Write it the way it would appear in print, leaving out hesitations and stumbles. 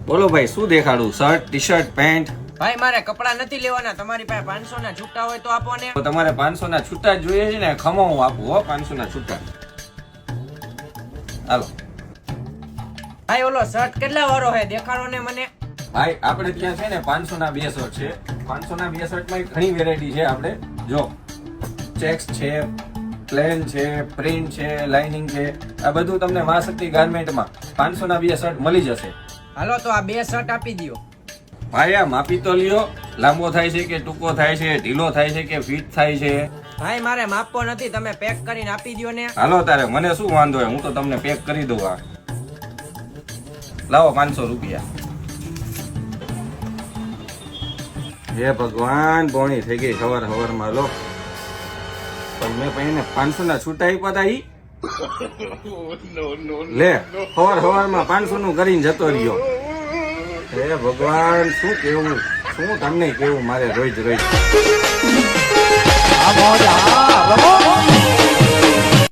બોલો ભાઈ શું દેખાડું? Shirt, T shirt, pant? ભાઈ મારે કપડા નથી લેવાના, તમારી પાસે 500 ના છૂટા હોય તો આપો ને. તો તમારે 500 ના છૂટા જ જોઈએ છે ને? ખમો હું આપું હો 500 ના છૂટા. હાલો ભાઈ ઓલો શર્ટ કેટલા વાળો હે દેખાડો ને મને. ભાઈ આપણે ત્યાં છે ને 500 ના 2 શર્ટ છે. 500 ના 2 શર્ટમાં ઘણી વેરાયટી છે. આપણે જો ચેક્સ છે, પ્લેન છે, પ્રિન્ટ છે, લાઇનિંગ છે, આ બધું તમને મા શક્તિ ગાર્મેન્ટમાં 500 ના 2 શર્ટ મળી જશે. હાલો તો આ 2 શર્ટ આપી દો. ભાઈ આ માપી તો લ્યો, લાંબો થાય છે કે ટૂંકો થાય છે, ઢીલો થાય છે કે ફિટ થાય છે? ભાઈ મારે માપવો નથી, તમે પેક કરીને આપી દો ને. હાલો તારે, મને શું વાંધો હોય, હું તો તમને પેક કરી દઉં. આ લાવો 500 રૂપિયા. હે ભગવાન, બોણી થઈ ગઈ સવાર સવારમાં. લો પણ મેં પહીને 500 ના છૂટા આપ્યા હતા ઈ લે સવાર સવારમાં 500 નું કરીને જતો રહ્યો. હે ભગવાન, શું કેવું, શું તમને કેવું મારે રોજ રોજ.